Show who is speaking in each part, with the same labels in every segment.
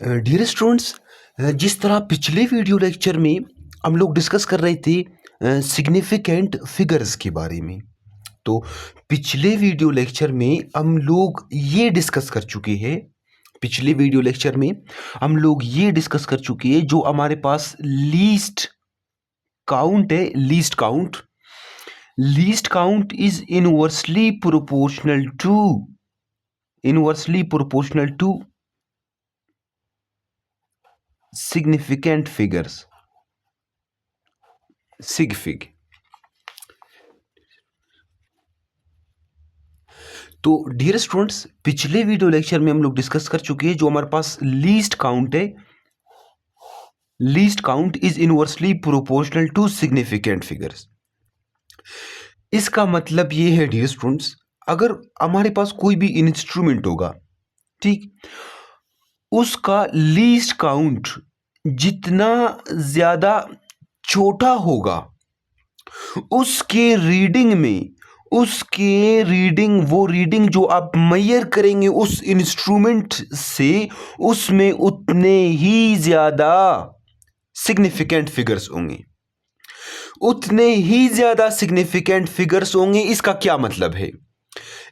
Speaker 1: Dear students, जिस तरह पिछले वीडियो लेक्चर में हम लोग डिस्कस कर रहे थे सिग्निफिकेंट फिगर्स के बारे में। तो पिछले वीडियो लेक्चर में हम लोग ये डिस्कस कर चुके हैं पिछले वीडियो लेक्चर में हम लोग ये डिस्कस कर चुके हैं जो हमारे पास लीस्ट काउंट है। Least count is inversely proportional to significant figures, sig fig। तो डियर स्टूडेंट्स, पिछले वीडियो लेक्चर में हम लोग डिस्कस कर चुके हैं जो हमारे पास लीस्ट काउंट है। Least count is inversely proportional to significant figures. इसका मतलब ये है डियर स्टूडेंट्स, अगर हमारे पास कोई भी इंस्ट्रूमेंट होगा, ठीक, उसका लीस्ट काउंट जितना ज्यादा छोटा होगा उसके रीडिंग वो रीडिंग जो आप मेजर करेंगे उस इंस्ट्रूमेंट से, उसमें उतने ही ज्यादा सिग्निफिकेंट फिगर्स होंगे। इसका क्या मतलब है?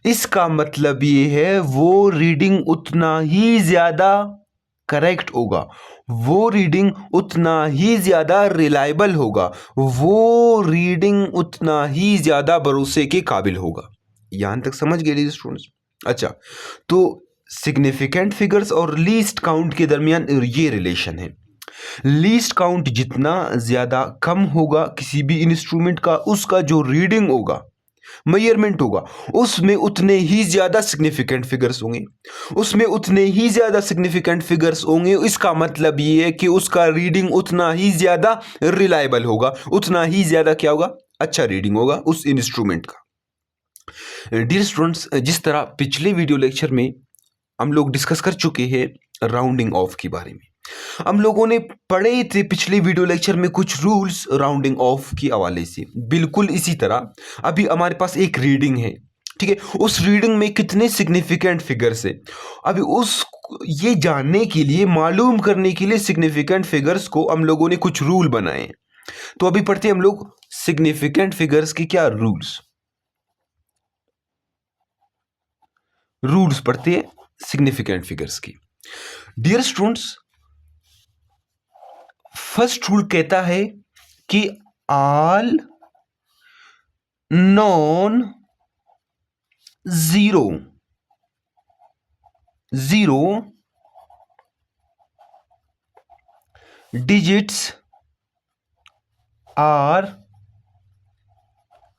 Speaker 1: इसका मतलब ये है वो रीडिंग उतना ही ज्यादा करेक्ट होगा, वो रीडिंग उतना ही ज्यादा रिलायबल होगा, वो रीडिंग उतना ही ज्यादा भरोसे के काबिल होगा। यहां तक समझ गए स्टूडेंट्स? अच्छा, तो सिग्निफिकेंट फिगर्स और लीस्ट काउंट के दरमियान ये रिलेशन है। लीस्ट काउंट जितना ज्यादा कम होगा किसी भी इंस्ट्रूमेंट का, उसका जो रीडिंग होगा, मेजरमेंट होगा, उसमें उतने ही ज्यादा सिग्निफिकेंट फिगर्स होंगे। इसका मतलब ये है कि उसका रीडिंग उतना ही ज्यादा रिलायबल होगा, उतना ही ज्यादा क्या होगा? अच्छा रीडिंग होगा उस इंस्ट्रूमेंट का। डियर स्टूडेंट्स, जिस तरह पिछले वीडियो लेक्चर में हम लोग डिस्कस कर चुके हैं राउंडिंग ऑफ के बारे में, हम लोगों ने पढ़े थे पिछले वीडियो लेक्चर में कुछ रूल्स राउंडिंग ऑफ के हवाले से। बिल्कुल इसी तरह अभी हमारे पास एक रीडिंग है, ठीक है, उस रीडिंग में कितने सिग्निफिकेंट फिगर्स है। अभी ये जानने के लिए, मालूम करने के लिए सिग्निफिकेंट फिगर्स को हम लोगों ने कुछ रूल बनाए। तो अभी पढ़ते हैं हम लोग सिग्निफिकेंट फिगर्स के क्या रूल्स पढ़ते हैं सिग्निफिकेंट फिगर्स की। डियर स्टूडेंट्स, फर्स्ट रूल कहता है कि all non zero digits are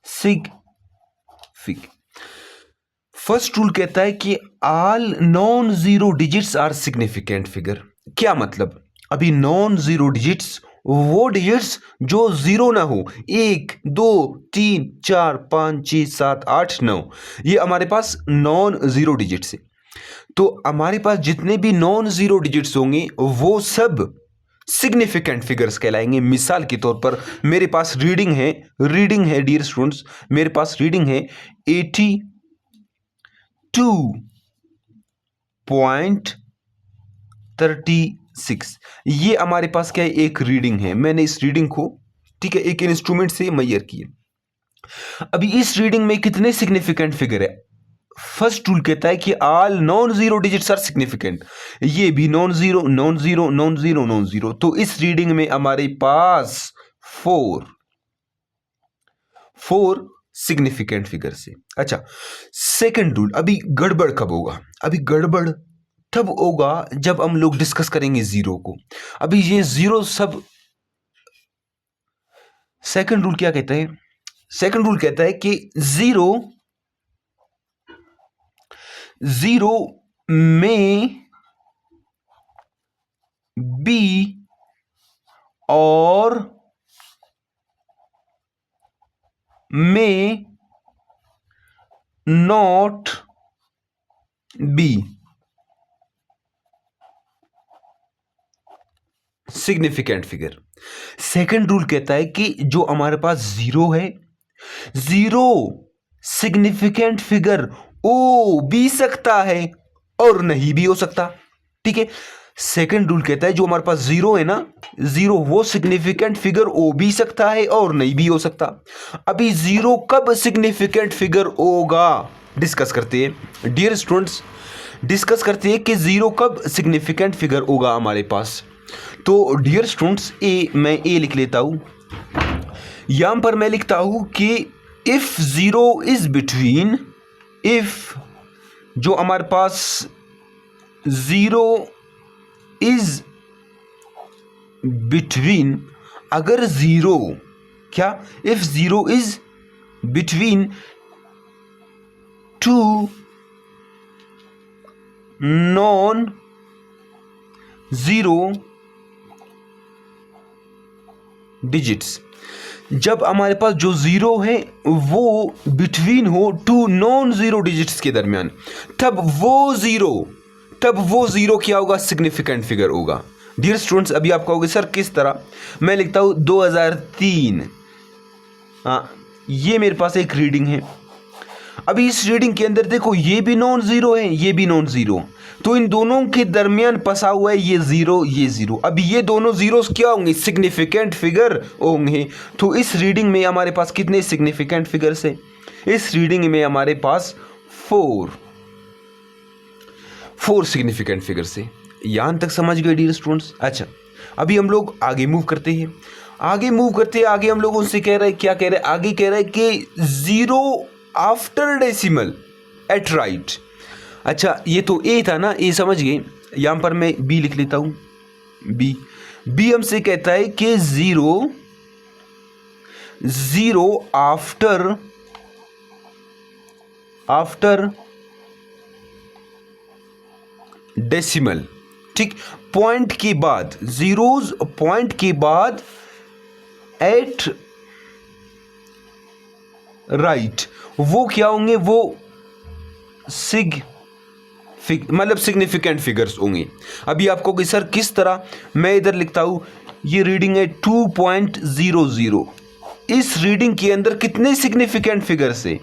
Speaker 1: sig fig. First rule कहता है कि all non zero digits are significant figure. क्या मतलब? अभी नॉन जीरो डिजिट्स वो डिजिट्स जो जीरो ना हो, 1 2 3 4 5 6 7 8 9, ये हमारे पास नॉन जीरो डिजिट्स है। तो हमारे पास जितने भी नॉन जीरो डिजिट्स होंगे वो सब सिग्निफिकेंट फिगर्स कहलाएंगे। मिसाल के तौर पर मेरे पास रीडिंग है डियर स्टूडेंट्स, मेरे पास रीडिंग है 82.36। ये हमारे पास क्या है? एक रीडिंग है। मैंने इस रीडिंग को, ठीक है, एक इंस्ट्रूमेंट से मेजर किया। अभी इस रीडिंग में कितने सिग्निफिकेंट फिगर है? फर्स्ट रूल कहता है कि all non zero digits are significant. ये भी नॉन जीरो, तो इस रीडिंग में हमारे पास फोर सिग्निफिकेंट फिगर से। अच्छा, सेकंड रूल, अभी गड़बड़ कब होगा? अभी गड़बड़ तब होगा जब हम लोग डिस्कस करेंगे जीरो को। अभी ये जीरो सब, सेकंड रूल क्या कहता है? सेकंड रूल कहता है कि जीरो में बी और may not be significant figure. Second rule कहता है कि जो हमारे पास जीरो है, जीरो सिग्निफिकेंट फिगर हो भी सकता है और नहीं भी हो सकता, ठीक है। सेकंड रूल कहता है जो हमारे पास जीरो है ना, जीरो वो सिग्निफिकेंट फिगर हो भी सकता है और नहीं भी हो सकता। अभी जीरो कब सिग्निफिकेंट फिगर होगा डिस्कस करते हैं डियर स्टूडेंट्स, डिस्कस करते हैं कि जीरो कब सिग्निफिकेंट फिगर होगा हमारे पास। तो डियर स्टूडेंट्स मैं ए लिख लेता हूं, यहां पर मैं लिखता हूं कि if zero is between, if जो हमारे पास जीरो इज बिटवीन, अगर जीरो क्या, if zero is between two non zero digits, जब हमारे पास जो जीरो है वो बिटवीन हो टू नॉन जीरो डिजिट्स के दरमियान, तब वो जीरो क्या होगा, सिग्निफिकेंट फिगर होगा। डियर स्टूडेंट्स, अभी आप कहोगे सर किस तरह, मैं लिखता हूं 2003, ये मेरे पास एक रीडिंग है। अभी इस रीडिंग के अंदर देखो ये भी नॉन जीरो है, ये भी नॉन जीरो, तो इन दोनों के दरमियान फंसा हुआ है ये जीरो, ये जीरो। अभी ये दोनों जीरोस क्या होंगे, सिग्निफिकेंट फिगर होंगे। तो इस रीडिंग में हमारे पास कितने सिग्निफिकेंट फिगर्स है, इस रीडिंग में हमारे पास फोर सिग्निफिकेंट फिगर्स है। यहां तक समझ गए डियर स्टूडेंट्स। अच्छा, अभी हम लोग आगे मूव करते हैं, आगे हम लोग उनसे कह रहे हैं, क्या कह रहे हैं, आगे कह रहे हैं कि zero after decimal at right. अच्छा, ये तो ए था ना, ए समझ गए। यहां पर मैं बी लिख लेता हूं, बी हमसे कहता है कि जीरो आफ्टर डेसिमल, ठीक, पॉइंट के बाद, जीरोज पॉइंट के बाद एट राइट, वो क्या होंगे, वो मतलब सिग्निफिकेंट फिगर्स होंगे। अभी आपको कि सर किस तरह, मैं इधर लिखता हूं, ये रीडिंग है 2.00, इस रीडिंग के अंदर कितने सिग्निफिकेंट फिगर्स है,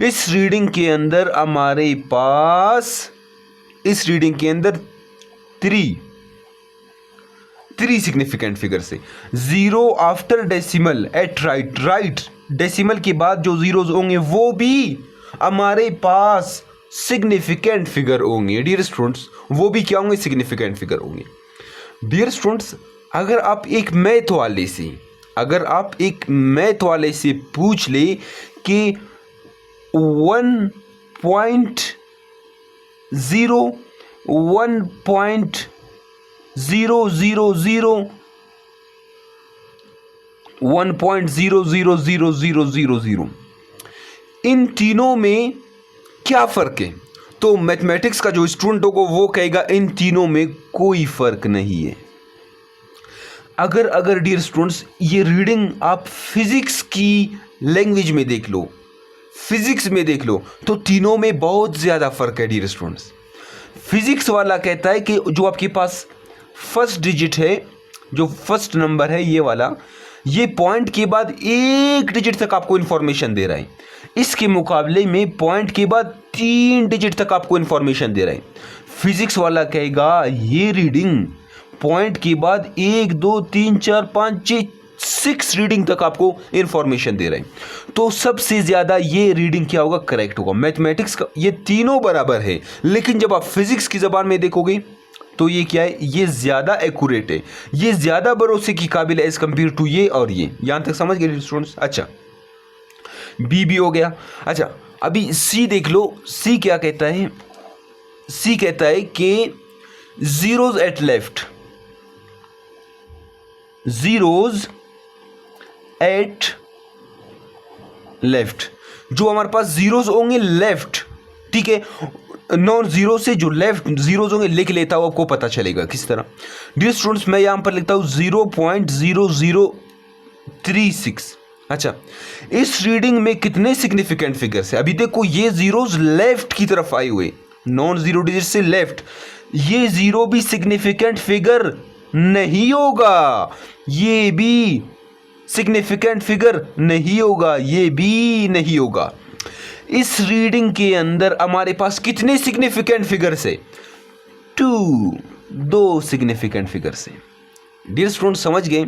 Speaker 1: इस रीडिंग के अंदर हमारे पास, इस रीडिंग के अंदर थ्री सिग्निफिकेंट फिगर्स है। Zero after decimal at right, decimal के बाद जो जीरोज होंगे वो भी हमारे पास सिग्निफिकेंट फिगर होंगे डियर स्टूडेंट्स, वो भी क्या होंगे, सिग्निफिकेंट फिगर होंगे। डियर स्टूडेंट्स, अगर आप एक मैथ वाले से पूछ ले कि 1.0000000 इन तीनों में क्या फर्क है, तो मैथमेटिक्स का जो स्टूडेंट होगा वो कहेगा इन तीनों में कोई फर्क नहीं है। अगर डियर स्टूडेंट्स ये रीडिंग आप फिजिक्स की लैंग्वेज में देख लो, तो तीनों में बहुत ज्यादा फर्क है डियर स्टूडेंट्स। फिजिक्स वाला कहता है कि जो आपके पास फर्स्ट डिजिट है, जो फर्स्ट नंबर है ये वाला, ये पॉइंट के बाद एक डिजिट तक आपको इंफॉर्मेशन दे रहा है, इसके मुकाबले में पॉइंट के बाद 3 डिजिट तक आपको इंफॉर्मेशन दे रहा है। फिजिक्स वाला कहेगा ये रीडिंग पॉइंट के बाद 1 2 3 4 5 6 रीडिंग तक आपको इंफॉर्मेशन दे रहे हैं, तो सबसे ज्यादा ये रीडिंग क्या होगा, करेक्ट होगा। मैथमेटिक्स का ये तीनों बराबर है, लेकिन जब आप फिजिक्स की जबान में देखोगे तो ये क्या है, ये ज्यादा एक्यूरेट है, ये ज्यादा भरोसे की काबिल है एज कंपेयर टू ये और ये। यहां तक समझ गए स्टूडेंट्स। अच्छा, बी भी हो गया। अच्छा, अभी सी देख लो, सी क्या कहता है, सी कहता है कि zeros at left, zeros at left, जो हमारे पास जीरोज होंगे लेफ्ट, ठीक है, नॉन जीरो से जो लेफ्ट जीरोज होंगे लिख लेता हूं, आपको पता चलेगा किस तरह। डियर स्टूडेंट्स, मैं यहां पर लिखता हूं 0.0036। अच्छा, इस रीडिंग में कितने सिग्निफिकेंट फिगर्स है, अभी देखो ये जीरोज लेफ्ट की तरफ आए हुए, नॉन जीरो डिजिट से लेफ्ट, ये जीरो भी सिग्निफिकेंट फिगर नहीं होगा, ये भी सिग्निफिकेंट फिगर नहीं होगा, ये भी नहीं होगा। इस रीडिंग के अंदर हमारे पास कितने सिग्निफिकेंट फिगर्स है, 2, 2 सिग्निफिकेंट फिगर से। डियर स्टूडेंट समझ गए,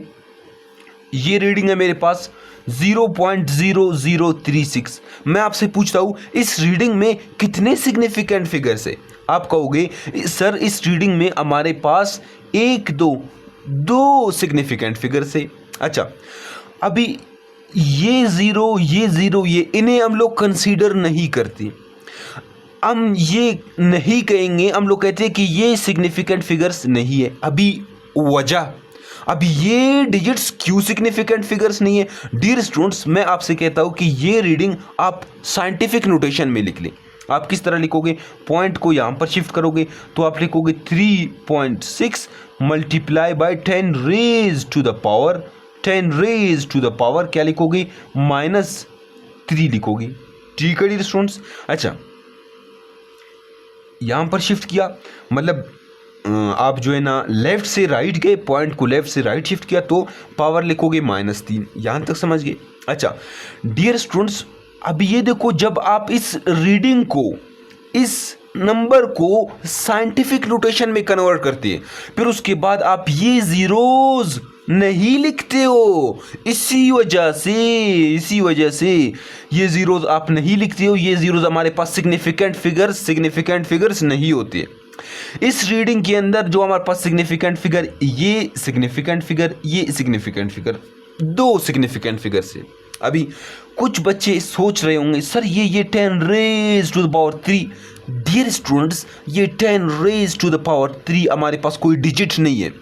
Speaker 1: ये रीडिंग है मेरे पास 0.0036। मैं आपसे पूछता हूँ इस रीडिंग में कितने सिग्निफिकेंट फिगर्स है? आप कहोगे सर इस रीडिंग में हमारे पास 1 2 सिग्निफिकेंट फिगर्स है। अच्छा, अभी ये ज़ीरो ये इन्हें हम लोग कंसीडर नहीं करते, हम ये नहीं कहेंगे, हम लोग कहते हैं कि ये सिग्निफिकेंट फिगर्स नहीं है। अभी वजह, अभी ये डिजिट्स क्यों सिग्निफिकेंट फिगर्स नहीं है? डियर स्टूडेंट्स, मैं आपसे कहता हूं कि ये रीडिंग आप साइंटिफिक नोटेशन में लिख लें। आप किस तरह लिखोगे? पॉइंट को यहां पर शिफ्ट करोगे तो आप लिखोगे 3.6 multiply by 10 raise to the power, 10 raise to the power क्या लिखोगे? -3 लिखोगे। ठीक है डियर स्टूडेंट्स। अच्छा, यहां पर शिफ्ट किया मतलब आप जो है ना लेफ्ट से राइट गए, पॉइंट को लेफ्ट से राइट शिफ्ट किया तो पावर लिखोगे -3। यहां तक समझ गए? अच्छा डियर स्टूडेंट्स, अभी ये देखो, जब आप इस रीडिंग को, इस नंबर को साइंटिफिक नोटेशन में कन्वर्ट करते हैं, फिर उसके बाद आप ये जीरोज नहीं लिखते हो। इसी वजह से ये जीरोज आप नहीं लिखते हो। ये जीरोज हमारे पास सिग्निफिकेंट फिगर्स नहीं होते। इस रीडिंग के अंदर जो हमारे पास सिग्निफिकेंट फिगर, ये सिग्निफिकेंट फिगर, ये सिग्निफिकेंट फिगर, 2 सिग्निफिकेंट फिगर से। अभी कुछ बच्चे सोच रहे होंगे सर ये 10 raise to the power 3। Dear students, ये 10 रेज टू द पावर 3 हमारे पास कोई डिजिट नहीं है।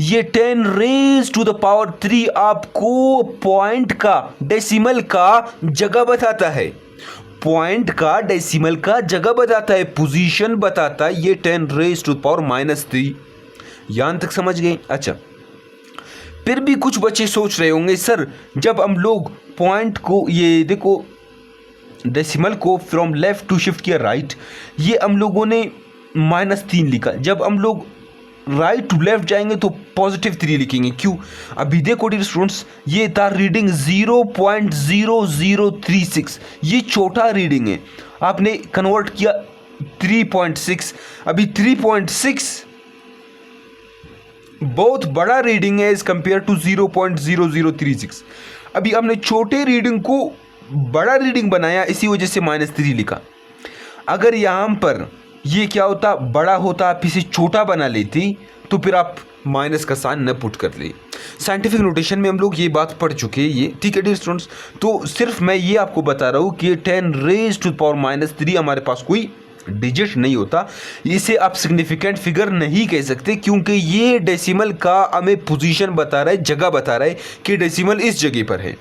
Speaker 1: ये 10 रेज टू द पावर 3 आपको पॉइंट का, डेसिमल का जगह बताता है। पॉइंट का, डेसिमल का जगह बताता है, पोजीशन बताता है। ये 10 रेज टू द पावर -3। यहां तक समझ गए? अच्छा, फिर भी कुछ बच्चे सोच रहे होंगे सर जब हम लोग पॉइंट को, ये देखो डेसिमल को फ्रॉम लेफ्ट टू शिफ्ट किया राइट, ये हम लोगों ने -3 लिखा। जब हम लोग राइट टू लेफ्ट जाएंगे तो +3 लिखेंगे। क्यों? अभी देखो डियर स्टूडेंट्स, ये था रीडिंग 0.0036। ये छोटा रीडिंग है, आपने कन्वर्ट किया 3.6। अभी 3.6 बहुत बड़ा रीडिंग है एज कंपेयर टू 0.0036। अभी हमने छोटे रीडिंग को बड़ा रीडिंग बनाया, इसी वजह से -3 लिखा। अगर यहाँ पर ये क्या होता, बड़ा होता, आप इसे छोटा बना लेती तो फिर आप माइनस का साइन न पुट कर ले। साइंटिफिक नोटेशन में हम लोग ये बात पढ़ चुके हैं ये, ठीक है डियर स्टूडेंट्स। तो सिर्फ मैं ये आपको बता रहा हूँ कि 10 रेज टू पावर -3 हमारे पास कोई डिजिट नहीं होता। इसे आप सिग्निफिकेंट फिगर नहीं कह सकते क्योंकि ये डेसिमल का हमें पोजीशन बता रहा है, जगह बता रहा है कि डेसिमल इस जगह पर है।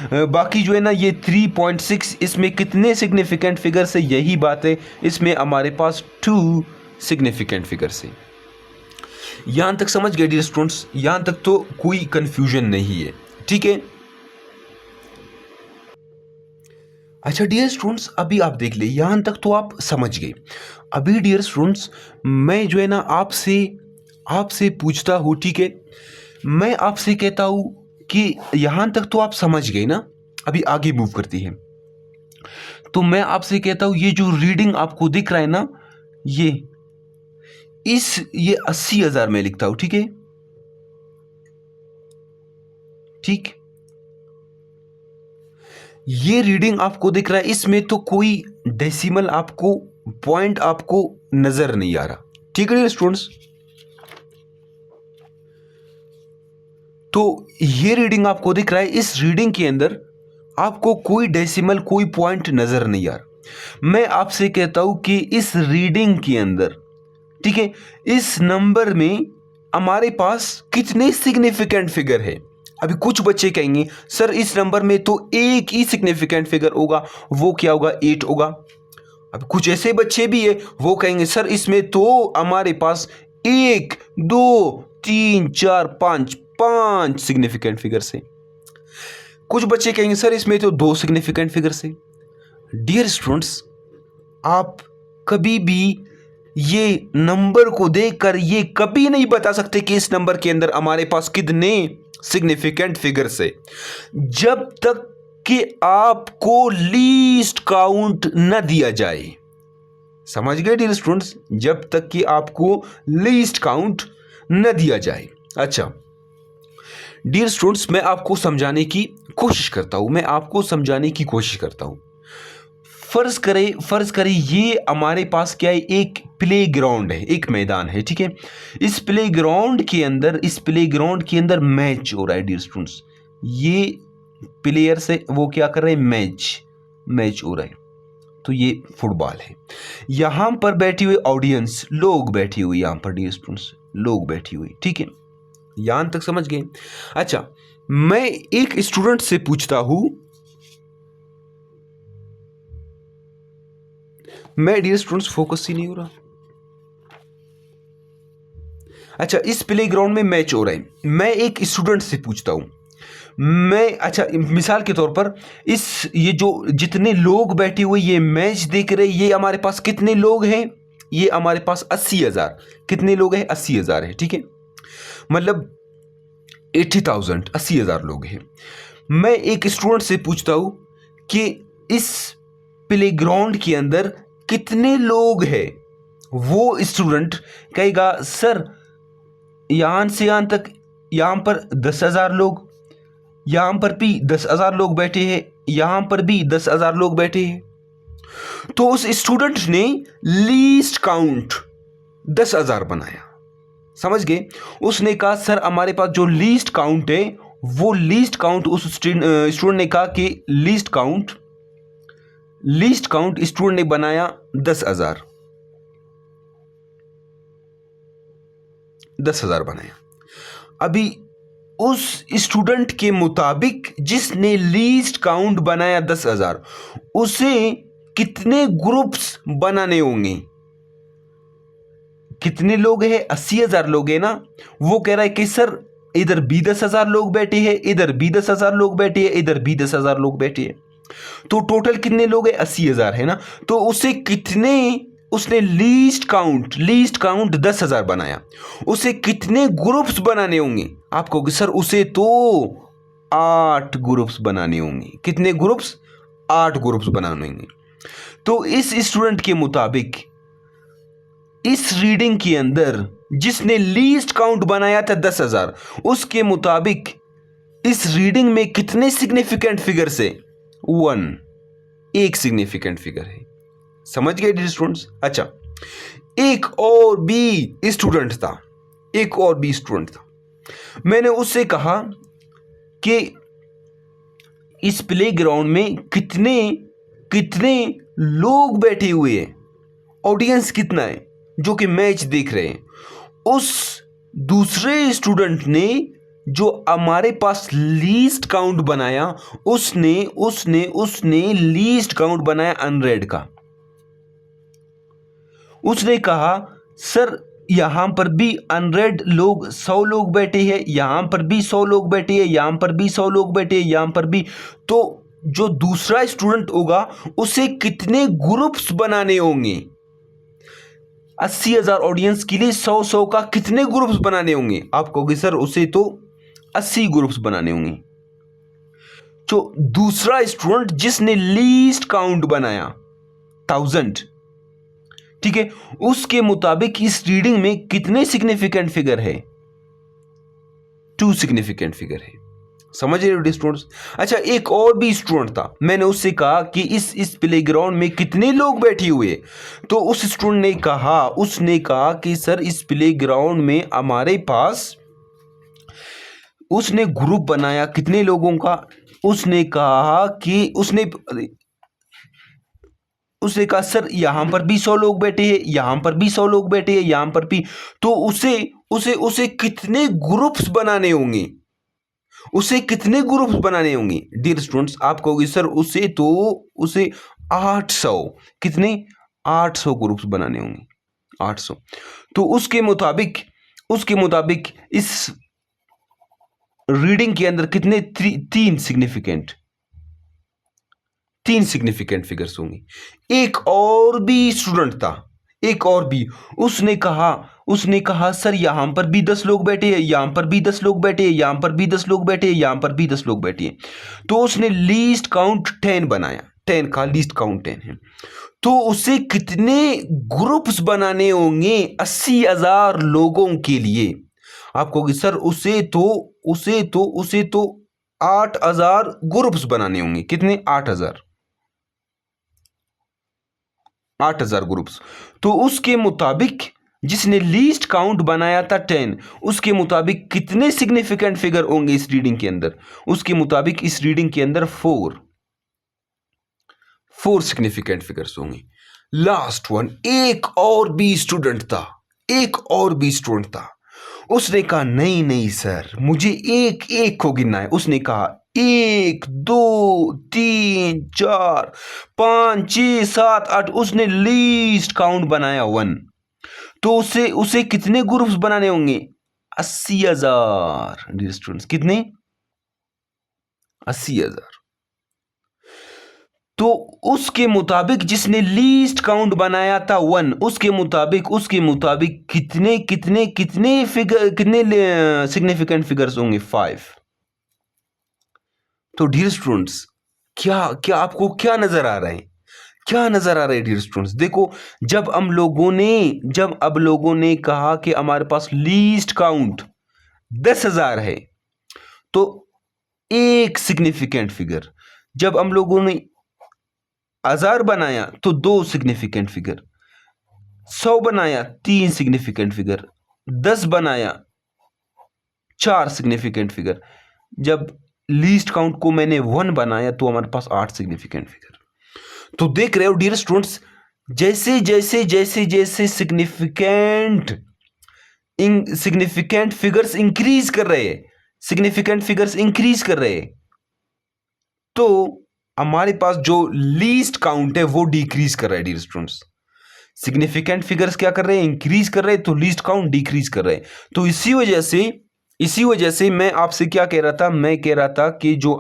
Speaker 1: बाकी जो है ना ये 3.6, इसमें कितने सिग्निफिकेंट फिगर्स है? यही बात है, इसमें हमारे पास 2 सिग्निफिकेंट फिगर्स है। यहां तक समझ गए डियर स्टूडेंट्स? यहां तक तो कोई कंफ्यूजन नहीं है, ठीक है? अच्छा डियर स्टूडेंट्स, अभी आप देख ले, यहां तक तो आप समझ गए। अभी डियर स्टूडेंट्स, मैं जो है ना आपसे पूछता हूँ, ठीक है? मैं आपसे कहता हूँ कि यहां तक तो आप समझ गए ना, अभी आगे मूव करती है। तो मैं आपसे कहता हूं ये जो रीडिंग आपको दिख रहा है ना, ये 80,000 में लिखता हूं, ठीक है? ठीक, ये रीडिंग आपको दिख रहा है, इसमें तो कोई डेसिमल आपको, पॉइंट आपको नजर नहीं आ रहा, ठीक है स्टूडेंट्स? तो ये रीडिंग आपको दिख रहा है, इस रीडिंग के अंदर आपको कोई डेसिमल, कोई पॉइंट नजर नहीं आ रहा। मैं आपसे कहता हूं कि इस रीडिंग के अंदर, ठीक है, इस नंबर में हमारे पास कितने सिग्निफिकेंट फिगर है? अभी कुछ बच्चे कहेंगे सर इस नंबर में तो एक ही सिग्निफिकेंट फिगर होगा, वो क्या होगा? 8 होगा। अब कुछ ऐसे बच्चे भी है, वो कहेंगे सर इसमें तो हमारे पास 1 2 3 4 5 सिग्निफिकेंट फिगर्स है। कुछ बच्चे कहेंगे सर इसमें तो 2 सिग्निफिकेंट फिगर्स है। डियर स्टूडेंट्स, आप कभी भी ये नंबर को देखकर ये कभी नहीं बता सकते कि इस नंबर के अंदर हमारे पास कितने सिग्निफिकेंट फिगर्स है, जब तक कि आपको लीस्ट काउंट न दिया जाए। समझ गए डियर स्टूडेंट्स, जब तक कि आपको लीस्ट काउंट न दिया जाए। अच्छा डियर स्टूडेंट्स, मैं आपको समझाने की कोशिश करता हूं। फर्ज करें ये हमारे पास क्या है, एक प्ले ग्राउंड है, एक मैदान है, ठीक है। इस प्ले ग्राउंड के अंदर मैच हो रहा है डियर स्टूडेंट्स। ये प्लेयर से वो क्या कर रहे हैं, मैच हो रहा है। तो ये फुटबॉल है। यहां पर बैठी हुई ऑडियंस, लोग बैठी हुई, यहां पर डियर स्टूडेंट्स लोग बैठी हुई, ठीक है। यहां तक समझ गए। अच्छा, मैं एक स्टूडेंट से पूछता हूं, मैं डियर स्टूडेंट्स फोकस ही नहीं हो रहा। अच्छा, इस प्ले ग्राउंड में मैच हो रहा है, मैं एक स्टूडेंट से पूछता हूं, अच्छा मिसाल के तौर पर ये जो जितने लोग बैठे हुए ये मैच देख रहे, ये हमारे पास कितने लोग हैं, ये हमारे पास 80,000, कितने लोग हैं, 80,000 है, ठीक है। मतलब 80,000, 80,000 लोग हैं। मैं एक स्टूडेंट से पूछता हूं कि इस प्लेग्राउंड के अंदर कितने लोग हैं। वो स्टूडेंट कहेगा सर यहां से यहां तक, यहां पर 10,000 लोग, यहां पर भी 10,000 लोग बैठे हैं, यहां पर भी 10,000 लोग बैठे हैं। तो उस स्टूडेंट ने लीस्ट काउंट 10,000 बनाया, समझ गए। उसने कहा सर हमारे पास जो लीस्ट काउंट है, वो लीस्ट काउंट उस स्टूडेंट ने कहा कि लीस्ट काउंट स्टूडेंट ने बनाया 10,000 बनाया। अभी उस स्टूडेंट के मुताबिक जिसने लीस्ट काउंट बनाया 10,000, उसे कितने ग्रुप्स बनाने होंगे। कितने लोग हैं, 80,000 लोग हैं ना। वो कह रहा है कि सर इधर भी 10,000 लोग बैठे हैं, इधर भी 10,000 लोग बैठे हैं, इधर भी 10,000 लोग बैठे हैं। तो टोटल कितने लोग हैं, 80,000 है ना। तो उसने लीस्ट काउंट 10,000 बनाया। उसे कितने ग्रुप्स बनाने होंगे। आप कहोगे सर उसे तो 8 ग्रुप्स बनाने होंगे। कितने ग्रुप्स, 8 ग्रुप्स बनाने होंगे। तो इस स्टूडेंट के मुताबिक इस रीडिंग के अंदर जिसने लीस्ट काउंट बनाया था 10,000, उसके मुताबिक इस रीडिंग में कितने सिग्निफिकेंट फिगर से 1, एक सिग्निफिकेंट फिगर है। समझ गए डियर स्टूडेंट्स। अच्छा, एक और भी स्टूडेंट था, मैंने उससे कहा कि इस प्ले ग्राउंड में कितने लोग बैठे हुए हैं, ऑडियंस कितना है जो कि मैच देख रहे हैं। उस दूसरे स्टूडेंट ने जो हमारे पास लीस्ट काउंट बनाया, उसने लीस्ट काउंट बनाया 100 का। उसने कहा सर यहां पर भी 100 लोग, 100 लोग बैठे हैं, यहां पर भी 100 लोग बैठे हैं, यहां पर भी 100 लोग बैठे हैं, यहां पर भी। तो जो दूसरा स्टूडेंट होगा उसे कितने ग्रुप्स बनाने होंगे। 80,000 ऑडियंस के लिए 100 का कितने ग्रुप्स बनाने होंगे। आप कहोगे सर उसे तो 80 ग्रुप्स बनाने होंगे। जो दूसरा स्टूडेंट जिसने लीस्ट काउंट बनाया 1000, ठीक है, उसके मुताबिक इस रीडिंग में कितने सिग्निफिकेंट फिगर है, 2 सिग्निफिकेंट फिगर है। समझ रहे हो स्टूडेंट्स। अच्छा, एक और भी स्टूडेंट था, मैंने उससे कहा कि इस प्लेग्राउंड में कितने लोग बैठे हुए। तो उस स्टूडेंट ने उसने कहा कि सर इस प्लेग्राउंड में हमारे पास, उसने ग्रुप बनाया कितने लोगों का। उसने कहा सर यहां पर भी 100 लोग बैठे हैं, यहां पर भी 100 लोग बैठे हैं, यहां पर भी। तो उसे कितने ग्रुप्स बनाने होंगे, डियर स्टूडेंट्स। आप कहोगे सर उसे 800, कितने, 800 ग्रुप्स बनाने होंगे, 800। तो उसके मुताबिक इस रीडिंग के अंदर कितने, 3 सिग्निफिकेंट फिगर्स होंगे। एक और भी स्टूडेंट था, उसने कहा सर यहां पर भी 10 लोग बैठे हैं, यहां पर भी 10 लोग बैठे हैं, यहां पर भी 10 लोग बैठे हैं, यहां पर भी 10 लोग बैठे हैं। तो उसने लीस्ट काउंट 10 बनाया। 10 का लीस्ट काउंट 10 है, तो उसे कितने ग्रुप्स बनाने होंगे 80,000 लोगों के लिए? आप कहोगे सर उसे तो 8,000 ग्रुप्स बनाने होंगे। कितने? 8,000 ग्रुप्स। तो उसके मुताबिक जिसने लीस्ट काउंट बनाया था 10, उसके मुताबिक कितने सिग्निफिकेंट फिगर होंगे इस रीडिंग के अंदर? उसके मुताबिक इस रीडिंग के अंदर 4 सिग्निफिकेंट फिगर्स होंगे। लास्ट वन, एक और भी स्टूडेंट था, उसने कहा नहीं सर, मुझे एक एक को गिनना है। उसने कहा 1 2 3 4 5 6 7 8। उसने लीस्ट काउंट बनाया 1। तो उसे कितने ग्रुप्स बनाने होंगे? 80,000। डियर स्टूडेंट्स, कितने? 80,000। तो उसके मुताबिक जिसने लीस्ट काउंट बनाया था 1, उसके मुताबिक कितने सिग्निफिकेंट फिगर्स होंगे? 5। तो डियर स्टूडेंट्स, क्या आपको क्या नजर आ रहा है? डियर स्टूडेंट्स, देखो, जब अब लोगों ने कहा कि हमारे पास लीस्ट काउंट 10,000 है, तो एक सिग्निफिकेंट फिगर। जब हम लोगों ने 1000 बनाया तो 2 सिग्निफिकेंट फिगर, 100 बनाया 3 सिग्निफिकेंट फिगर, 10 बनाया 4 सिग्निफिकेंट फिगर। जब लीस्ट काउंट को मैंने 1 बनाया तो हमारे पास 8 सिग्निफिकेंट फिगर। तो देख रहे हो डियर स्टूडेंट्स, जैसे सिग्निफिकेंट फिगर्स इंक्रीज कर रहे हैं, तो हमारे पास जो लीस्ट काउंट है वो डिक्रीज कर रहा है। डियर स्टूडेंट्स, सिग्निफिकेंट फिगर्स क्या कर रहे हैं? इंक्रीज कर रहे हैं, तो लीस्ट काउंट डिक्रीज कर रहे हैं। तो इसी वजह से मैं आपसे क्या कह रहा था? मैं कह रहा था कि जो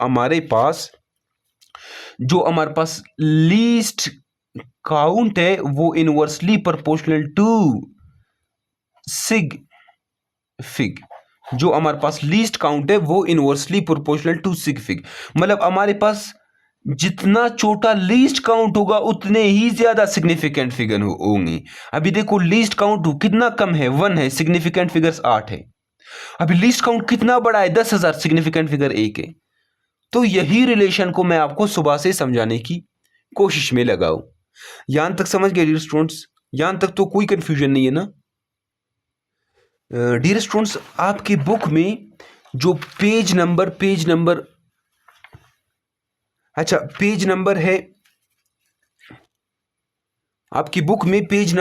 Speaker 1: हमारे पास लीस्ट काउंट है वो inversely proportional to Singh fig. जो हमारे पास लीस्ट काउंट है वो inversely proportional to Singh fig. मतलब हमारे पास जितना छोटा लीस्ट काउंट होगा उतने ही ज्यादा सिग्निफिकेंट फिगर होंगे। अभी देखो, लीस्ट काउंट कितना कम है? 1 है, सिग्निफिकेंट फिगर्स 8 है। अभी लीस्ट काउंट कितना बड़ा है? 10,000, सिग्निफिकेंट फिगर 1 है। तो यही रिलेशन को मैं आपको सुबह से समझाने की कोशिश में लगा हूं। यहां तक समझ गए डियर स्टूडेंट्स? यहां तक तो कोई कंफ्यूजन नहीं है ना? डियर स्टूडेंट्स, आपकी बुक में जो पेज नंबर है, आपकी बुक में पेज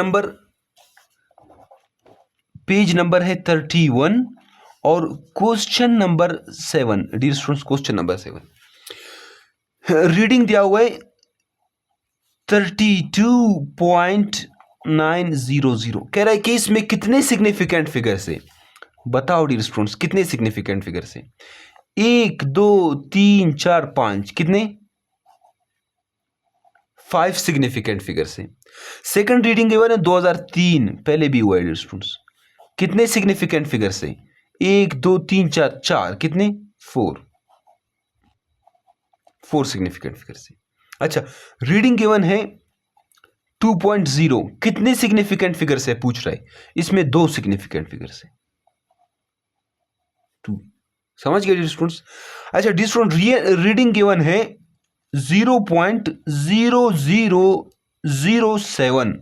Speaker 1: नंबर है 31 और क्वेश्चन नंबर 7। डियर स्टूडेंट्स, क्वेश्चन नंबर 7 रीडिंग दिया हुआ है 32.900। कह रहा है कि इसमें कितने सिग्निफिकेंट फिगर्स है? बताओ डियर स्टूडेंट्स, कितने सिग्निफिकेंट फिगर्स है? 1 2 3 4 5। कितने? 5 सिग्निफिकेंट फिगर्स है। सेकंड रीडिंग गिवन है 2003, पहले भी हुआ है डियर स्टूडेंट्स। कितने सिग्निफिकेंट फिगर्स है? 1 2 3 4 4। कितने? 4 सिग्निफिकेंट फिगर्स है। अच्छा, रीडिंग गिवन है 2.0, कितने सिग्निफिकेंट फिगर्स है पूछ रहा है? इसमें 2 सिग्निफिकेंट फिगर्स है, 2। समझ गए डियर स्टूडेंट्स? अच्छा डियर स्टूडेंट, रीडिंग गिवन है 0.0007।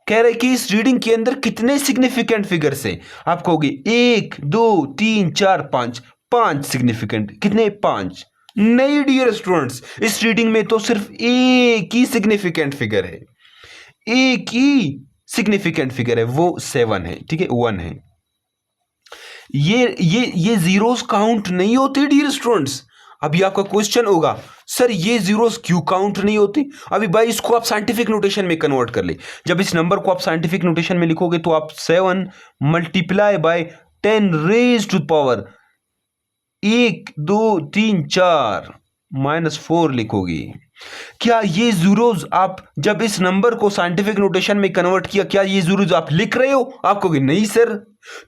Speaker 1: कह रहे कि इस रीडिंग के अंदर कितने सिग्निफिकेंट फिगर्स है? आप कहोगे 1 2 3 4 5। 5 सिग्निफिकेंट। कितने? 5। नहीं डियर स्टूडेंट्स, इस रीडिंग में तो सिर्फ एक ही सिग्निफिकेंट फिगर है, एक ही सिग्निफिकेंट फिगर है, वो 7 है। ठीक है, 1 है। ये जीरोस काउंट नहीं होते डियर स्टूडेंट्स। अभी आपका क्वेश्चन होगा, सर ये जीरोस क्यों काउंट नहीं होते? अभी भाई इसको आप साइंटिफिक नोटेशन में कन्वर्ट कर ले। जब इस नंबर को आप साइंटिफिक नोटेशन में लिखोगे तो आप 7 multiply by 10 raise to power 1 2 3 4 -4 लिखोगे। क्या ये जीरोस आप जब इस नंबर को साइंटिफिक नोटेशन में कन्वर्ट किया, क्या ये जीरोस आप लिख रहे हो? आप कहोगे नहीं सर।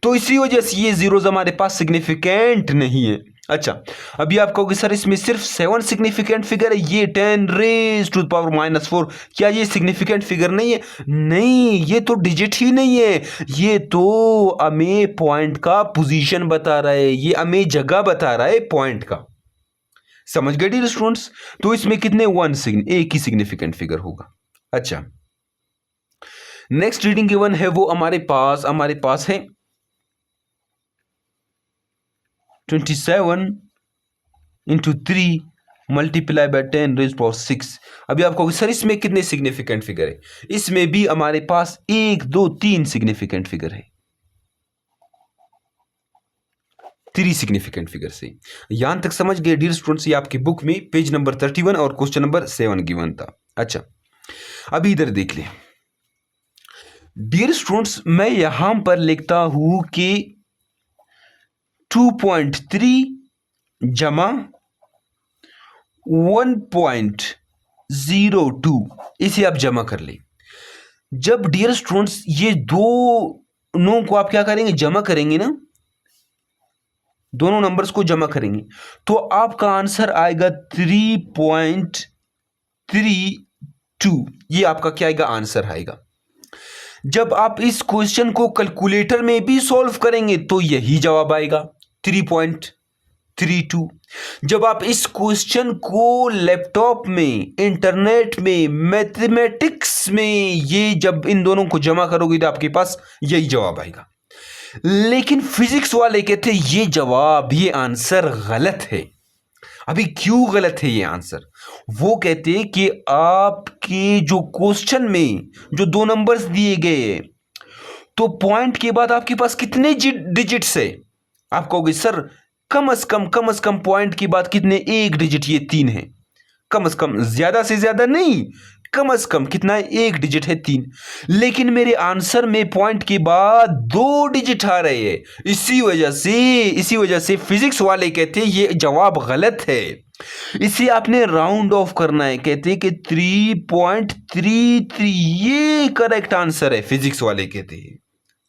Speaker 1: तो इसी वजह से ये जीरोस हमारे पास सिग्निफिकेंट नहीं है। अच्छा, अभी आप कहोगे सर इसमें सिर्फ 7 सिग्निफिकेंट फिगर है, ये 10⁻⁻⁴, क्या ये सिग्निफिकेंट फिगर नहीं है? नहीं, ये तो डिजिट ही नहीं है, ये तो हमें पॉइंट का पोजीशन बता रहा है, ये हमें जगह बता रहा है पॉइंट का। समझ गए डियर स्टूडेंट्स? तो इसमें कितने एक ही सिग्निफिकेंट फिगर होगा। अच्छा, नेक्स्ट रीडिंग गिवन है वो हमारे पास है 27 इंटू 3 मल्टीप्लाई बाय 10⁻⁶। अभी आप कहोगे सर इसमें कितने सिग्निफिकेंट फिगर है? इसमें भी हमारे पास 1 2 3 सिग्निफिकेंट फिगर है, 3 सिग्निफिकेंट फिगर से। यहां तक समझ गए डियर स्टूडेंट्स? ये आपकी बुक में पेज नंबर 31 और क्वेश्चन नंबर 7 गिवन था। अच्छा, अभी इधर देख लें डियर स्टूडेंट्स, मैं यहां पर लिखता हूं कि 2.3 जमा 1.02, इसे आप जमा कर ले। जब डियर स्टूडेंट्स ये दोनों को आप क्या करेंगे, जमा करेंगे ना, दोनों नंबर्स को जमा करेंगे तो आपका आंसर आएगा 3.32। ये आपका क्या आएगा, आंसर आएगा। जब आप इस क्वेश्चन को कैलकुलेटर में भी सॉल्व करेंगे तो यही जवाब आएगा 3.32। जब आप इस क्वेश्चन को लैपटॉप में, इंटरनेट में, मैथमेटिक्स में, ये जब इन दोनों को जमा करोगे तो आपके पास यही जवाब आएगा। लेकिन फिजिक्स वाले कहते हैं ये जवाब, ये आंसर गलत है। अभी क्यों गलत है ये आंसर? वो कहते हैं कि आपके जो क्वेश्चन में जो 2 नंबर्स दिए गए तो पॉइंट के बाद आपके पास कितने डिजिट्स है? आप कहोगे सर कम से कम पॉइंट के बाद कितने, 1 डिजिट, ये 3 है। कम से कम, ज्यादा से ज्यादा नहीं, कम से कम कितना है, 1 डिजिट है, 3। लेकिन मेरे आंसर में पॉइंट के बाद 2 डिजिट आ रहे हैं। इसी वजह से फिजिक्स वाले कहते हैं ये जवाब गलत है, इसे आपने राउंड ऑफ करना है। कहते हैं कि 3.33 ये करेक्ट आंसर है, फिजिक्स वाले कहते हैं।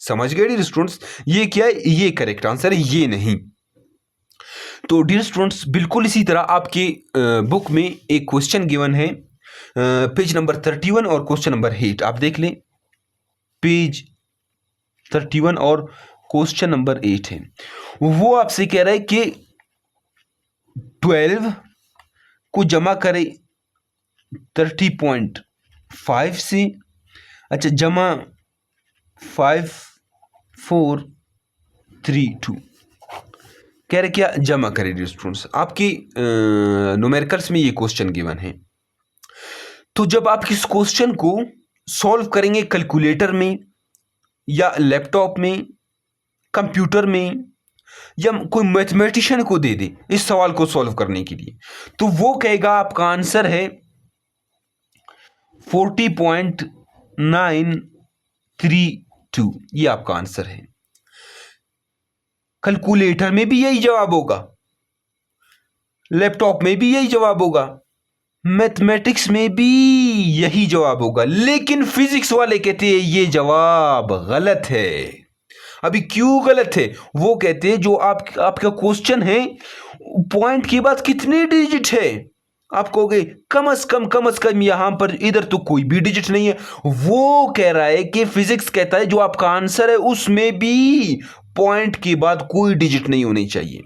Speaker 1: समझ गए डियर स्टूडेंट्स? ये क्या है, ये करेक्ट आंसर है, ये नहीं। तो डियर स्टूडेंट्स, बिल्कुल इसी तरह आपके बुक में एक क्वेश्चन गिवन है पेज नंबर 31 और क्वेश्चन नंबर 8। आप देख लें, पेज 31 और क्वेश्चन नंबर 8 है। वो आपसे कह रहा है कि 12 को जमा करें 30.5 से, अच्छा, जमा 5432 कह रहे क्या, जमा करें डियर स्टूडेंट्स। आपकी न्यूमेरिकल्स में ये क्वेश्चन गिवन है। तो जब आप इस क्वेश्चन को सॉल्व करेंगे कैलकुलेटर में या लैपटॉप में, कंप्यूटर में, या कोई मैथमेटिशियन को दे दे इस सवाल को सॉल्व करने के लिए, तो वो कहेगा आपका आंसर है 40.932। ये आपका आंसर है। कैलकुलेटर में भी यही जवाब होगा, लैपटॉप में भी यही जवाब होगा, मैथमेटिक्स में भी यही जवाब होगा। लेकिन फिजिक्स वाले कहते हैं ये जवाब गलत है। अभी क्यों गलत है? वो कहते हैं जो आपका क्वेश्चन है, पॉइंट के बाद कितने डिजिट है? आप कहोगे कम से कम यहां पर, इधर तो कोई भी डिजिट नहीं है। वो कह रहा है कि फिजिक्स कहता है जो आपका आंसर है उसमें भी पॉइंट के बाद कोई डिजिट नहीं होनी चाहिए।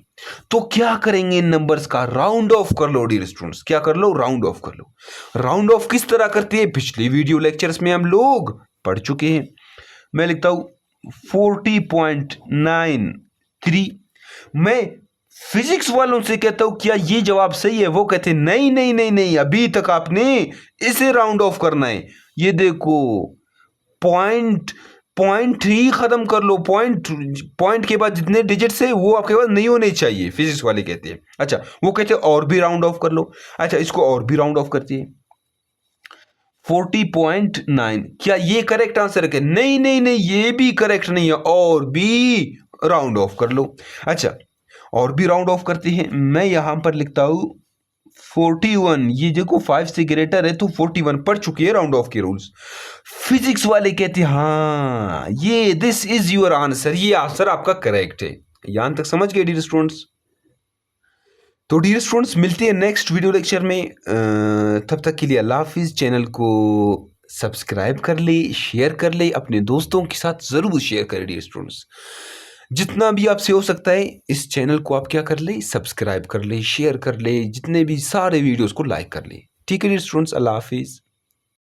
Speaker 1: तो क्या करेंगे, इन नंबर्स का राउंड ऑफ कर लो डियर स्टूडेंट्स। क्या कर लो, राउंड ऑफ कर लो। राउंड ऑफ किस तरह करते हैं, पिछले वीडियो लेक्चर्स में हम लोग पढ़ चुके हैं। मैं लिखता हूं 40.93। मैं फिजिक्स वालों से कहता हूं क्या ये जवाब सही है? वो कहते नहीं, अभी तक आपने इसे राउंड ऑफ करना है। ये देखो, पॉइंट ही खत्म कर लो, पॉइंट के बाद जितने डिजिट्स है वो आपके पास नहीं होने चाहिए, फिजिक्स वाले कहते हैं। अच्छा, वो कहते हैं और भी राउंड ऑफ कर लो। अच्छा, इसको और भी राउंड ऑफ करती है 40.9। क्या ये करेक्ट आंसर है? नहीं, ये भी करेक्ट नहीं है, और भी राउंड ऑफ कर लो। अच्छा, और भी राउंड ऑफ करते हैं। मैं यहां पर लिखता हूं 41। ये देखो 5 से ग्रेटर है तो 41 पढ़ चुकी है राउंड ऑफ के रूल्स। फिजिक्स वाले कहते हैं हाँ, ये दिस इज योर आंसर, ये आंसर आपका करेक्ट है। यहां तक समझ गए डियर स्टूडेंट्स? तो डियर स्टूडेंट्स, मिलते हैं नेक्स्ट वीडियो लेक्चर में। तब तक के लिए अल्लाह हाफिज़। चैनल को सब्सक्राइब कर ले, शेयर कर ले, अपने दोस्तों के साथ ज़रूर शेयर करें डियर स्टूडेंट्स। जितना भी आपसे हो सकता है इस चैनल को आप क्या कर ले, सब्सक्राइब कर ले, शेयर कर ले, जितने भी सारे वीडियोस को लाइक कर ले। ठीक है डियर स्टूडेंट्स, अल्लाह हाफिज़।